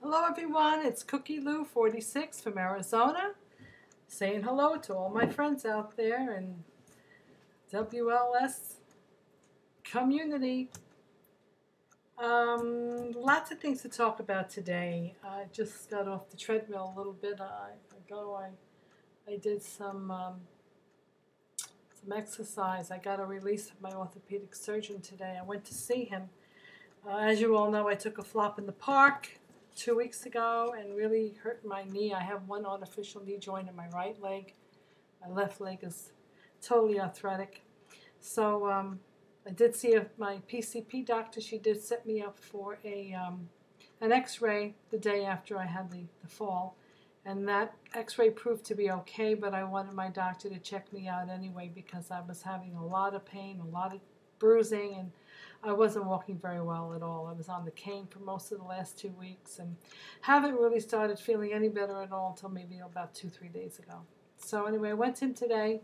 Hello everyone, it's Cookie Lou 46 from Arizona, saying hello to all my friends out there in WLS community. Lots of things to talk about today. I just got off the treadmill a little bit ago. I did some exercise. I got a release from my orthopedic surgeon today. I went to see him. As you all know, I took a flop in the park 2 weeks ago and really hurt my knee. I have one artificial knee joint in my right leg. My left leg is totally arthritic. So I did see my PCP doctor. She did set me up for an x-ray the day after I had the fall. And that x-ray proved to be okay, but I wanted my doctor to check me out anyway because I was having a lot of pain, a lot of bruising, and I wasn't walking very well at all. I was on the cane for most of the last 2 weeks and haven't really started feeling any better at all until maybe about 2-3 days ago. So anyway, I went to him today.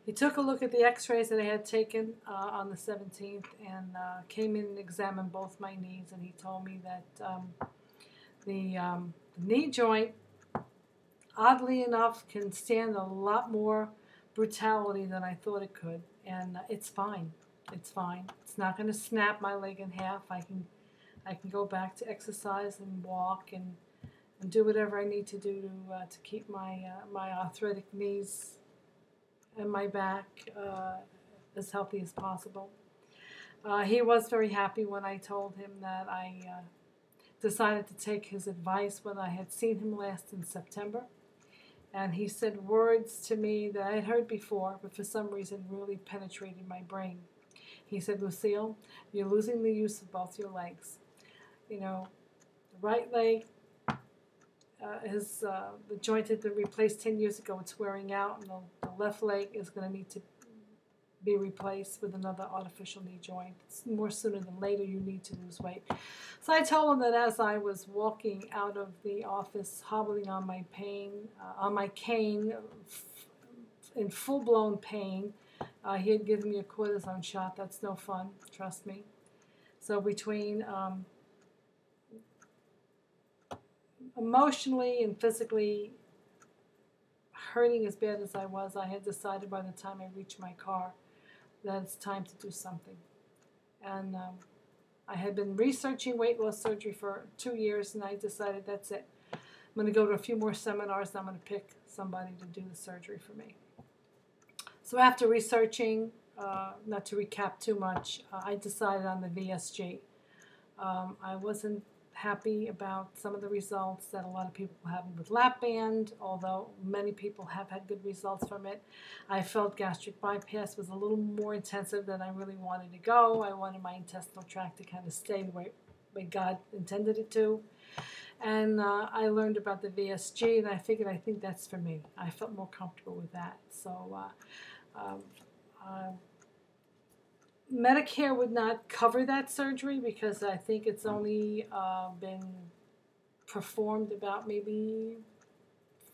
He took a look at the x-rays that I had taken on the 17th and came in and examined both my knees, and he told me that the knee joint, oddly enough, can stand a lot more brutality than I thought it could, and it's fine. It's fine. It's not going to snap my leg in half. I can go back to exercise and walk and do whatever I need to do to keep my arthritic knees and my back as healthy as possible. He was very happy when I told him that I decided to take his advice when I had seen him last in September. And he said words to me that I had heard before, but for some reason really penetrated my brain. He said, "Lucille, you're losing the use of both your legs. You know, the right leg the joint had been replaced 10 years ago. It's wearing out, and the left leg is going to need to be replaced with another artificial knee joint. It's more sooner than later. You need to lose weight." So I told him that as I was walking out of the office, hobbling on my cane, in full-blown pain, he had given me a cortisone shot. That's no fun, trust me. So between emotionally and physically hurting as bad as I was, I had decided by the time I reached my car that it's time to do something. And I had been researching weight loss surgery for 2 years, and I decided that's it. I'm going to go to a few more seminars, and I'm going to pick somebody to do the surgery for me. So after researching, not to recap too much, I decided on the VSG. I wasn't happy about some of the results that a lot of people have with lap band, although many people have had good results from it. I felt gastric bypass was a little more intensive than I really wanted to go. I wanted my intestinal tract to kind of stay the way God intended it to. And I learned about the VSG, and I figured I think that's for me. I felt more comfortable with that. So Medicare would not cover that surgery because I think it's only been performed about maybe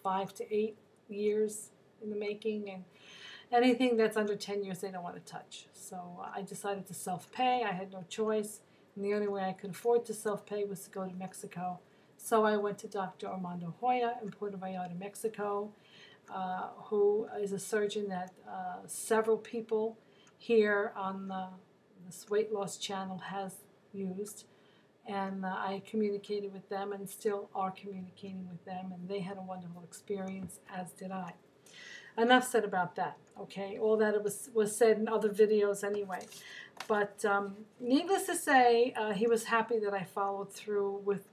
5 to 8 years in the making, and anything that's under 10 years they don't want to touch. So I decided to self-pay. I had no choice, and the only way I could afford to self-pay was to go to Mexico. So I went to Dr. Armando Hoya in Puerto Vallarta, Mexico, who is a surgeon that several people here on this weight loss channel has used, and I communicated with them and still are communicating with them, and they had a wonderful experience, as did I. Enough said about that, okay? All that was said in other videos anyway. But needless to say, he was happy that I followed through with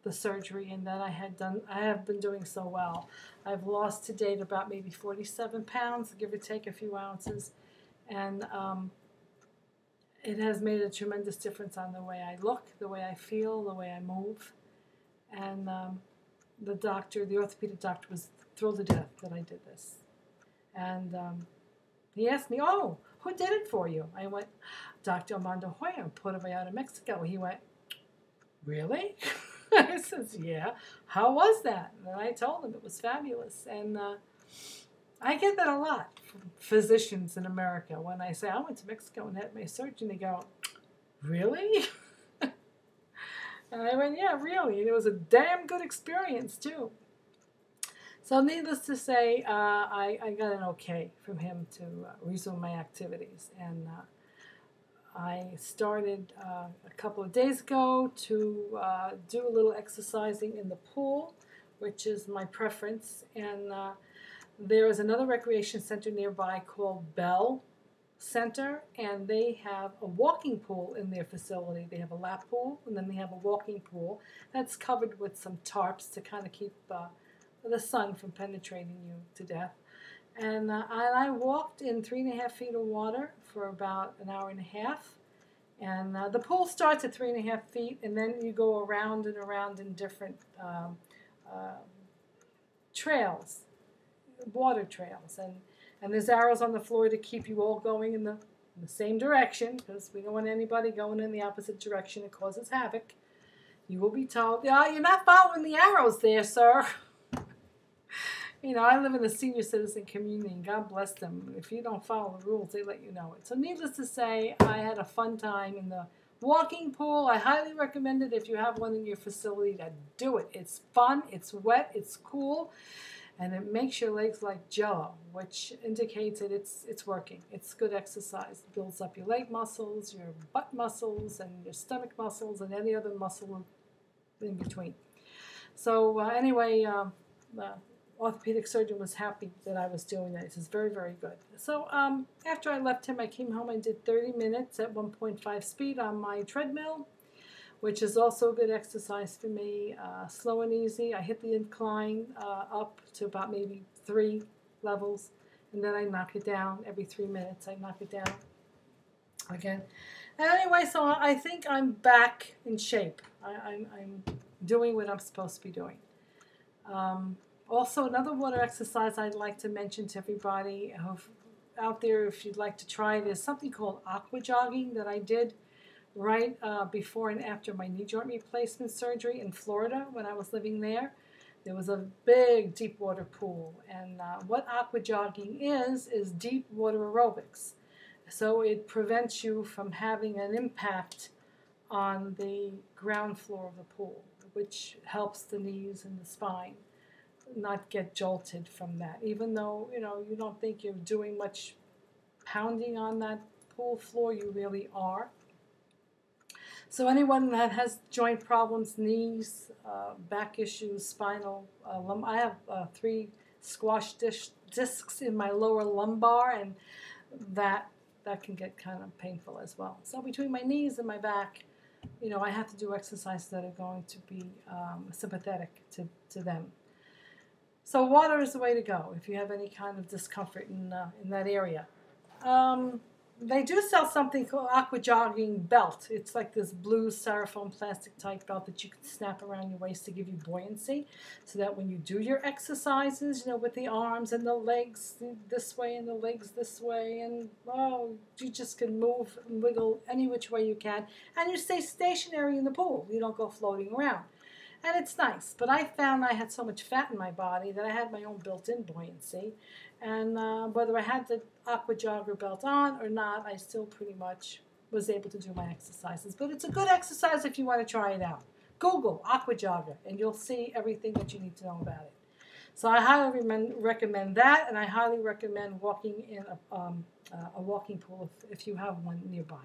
the surgery and that I have been doing so well. I've lost to date about maybe 47 pounds, give or take a few ounces. And it has made a tremendous difference on the way I look, the way I feel, the way I move. And the orthopedic doctor was thrilled to death that I did this. And he asked me, "Oh, who did it for you?" I went, "Dr. Armando Hoya in Puerto Vallarta, Mexico." He went, "Really?" I says, "Yeah. How was that?" And I told him it was fabulous. And I get that a lot from physicians in America. When I say I went to Mexico and had my surgery, they go, "Really?" And I went, yeah, really. And it was a damn good experience, too. So needless to say, I got an okay from him to resume my activities. And I started a couple of days ago to do a little exercising in the pool, which is my preference. And there is another recreation center nearby called Bell Center, and they have a walking pool in their facility. They have a lap pool, and then they have a walking pool that's covered with some tarps to kind of keep the sun from penetrating you to death. And I walked in 3.5 feet of water for about an hour and a half. And the pool starts at 3.5 feet, and then you go around and around in different trails, water trails. And there's arrows on the floor to keep you all going in the same direction, because we don't want anybody going in the opposite direction. It causes havoc. You will be told, "Yeah, you're not following the arrows there, sir." You know, I live in a senior citizen community, and God bless them. If you don't follow the rules, they let you know it. So needless to say, I had a fun time in the walking pool. I highly recommend it if you have one in your facility to do it. It's fun, it's wet, it's cool, and it makes your legs like jello, which indicates that it's working. It's good exercise. It builds up your leg muscles, your butt muscles, and your stomach muscles, and any other muscle in between. So anyway, the orthopedic surgeon was happy that I was doing that. He says, very, very good. So after I left him, I came home and did 30 minutes at 1.5 speed on my treadmill, which is also a good exercise for me, slow and easy. I hit the incline up to about maybe 3 levels, and then I knock it down every 3 minutes. I knock it down again. And anyway, so I think I'm back in shape. I'm doing what I'm supposed to be doing. Also, another water exercise I'd like to mention to everybody out there, if you'd like to try it, is something called aqua jogging that I did right before and after my knee joint replacement surgery in Florida when I was living there. There was a big deep water pool, and what aqua jogging is deep water aerobics. So it prevents you from having an impact on the ground floor of the pool, which helps the knees and the spine not get jolted from that, even though you don't think you're doing much pounding on that pool floor. You really are. So anyone that has joint problems, knees, back issues, spinal, I have 3 squash discs in my lower lumbar, and that can get kind of painful as well. So between my knees and my back, I have to do exercises that are going to be sympathetic to them. So water is the way to go if you have any kind of discomfort in that area. They do sell something called aqua jogging belt. It's like this blue styrofoam plastic type belt that you can snap around your waist to give you buoyancy, so that when you do your exercises, with the arms and the legs this way and the legs this way, and you just can move and wiggle any which way you can, and you stay stationary in the pool. You don't go floating around. And it's nice, but I found I had so much fat in my body that I had my own built-in buoyancy. And whether I had the aqua jogger belt on or not, I still pretty much was able to do my exercises. But it's a good exercise if you want to try it out. Google aqua jogger, and you'll see everything that you need to know about it. So I highly recommend that, and I highly recommend walking in a walking pool if you have one nearby.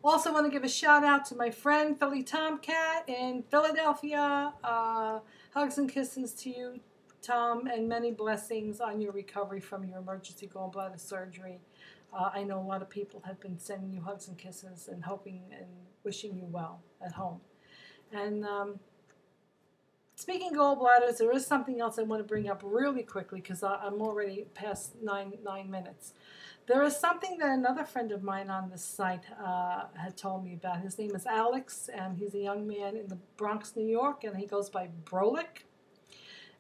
Also want to give a shout out to my friend Philly Tomcat in Philadelphia. Hugs and kisses to you, Tom, and many blessings on your recovery from your emergency gallbladder surgery. I know a lot of people have been sending you hugs and kisses and hoping and wishing you well at home. And speaking of gallbladders, there is something else I want to bring up really quickly because I'm already past 9 minutes. There is something that another friend of mine on this site had told me about. His name is Alex, and he's a young man in the Bronx, New York, and he goes by Brolick.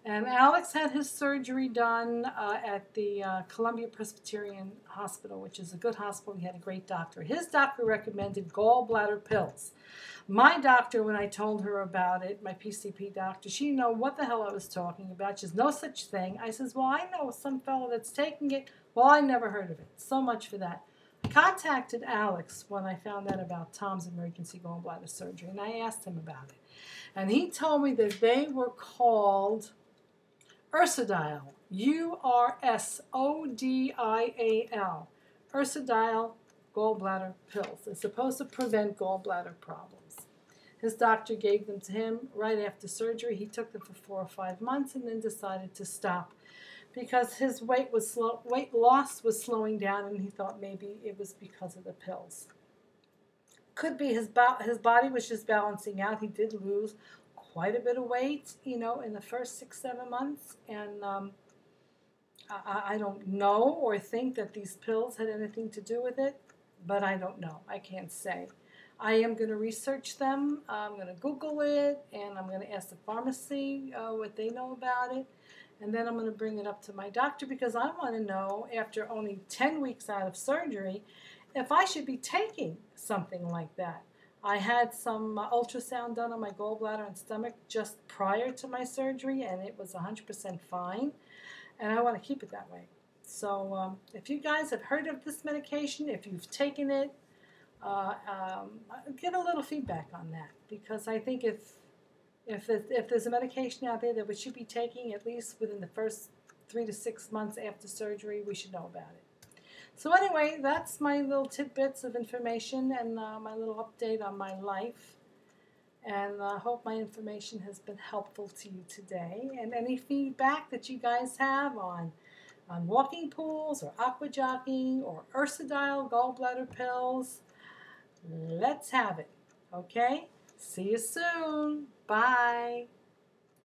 And Alex had his surgery done at the Columbia Presbyterian Hospital, which is a good hospital. He had a great doctor. His doctor recommended Gall Bladder Pills. My doctor, when I told her about it, my PCP doctor, she didn't know what the hell I was talking about. She says, no such thing. I says, well, I know some fellow that's taking it. Well, I never heard of it. So much for that. I contacted Alex when I found out about Tom's emergency gallbladder surgery, and I asked him about it. And he told me that they were called Ursodiol, Ursodial, Ursodiol gallbladder pills. They're supposed to prevent gallbladder problems. His doctor gave them to him right after surgery. He took them for 4 or 5 months and then decided to stop because his weight loss was slowing down, and he thought maybe it was because of the pills. Could be his body was just balancing out. He did lose quite a bit of weight, in the first 6-7 months, and I don't know or think that these pills had anything to do with it, but I don't know. I can't say. I am going to research them. I'm going to Google it, and I'm going to ask the pharmacy what they know about it, and then I'm going to bring it up to my doctor because I want to know, after only 10 weeks out of surgery, if I should be taking something like that. I had some ultrasound done on my gallbladder and stomach just prior to my surgery, and it was 100% fine, and I want to keep it that way. So if you guys have heard of this medication, if you've taken it, give a little feedback on that, because I think if there's a medication out there that we should be taking at least within the first 3 to 6 months after surgery, we should know about it. So anyway, that's my little tidbits of information and my little update on my life. And I hope my information has been helpful to you today. And any feedback that you guys have on walking pools or aqua jogging or Ursodiol gallbladder pills, let's have it. Okay? See you soon. Bye.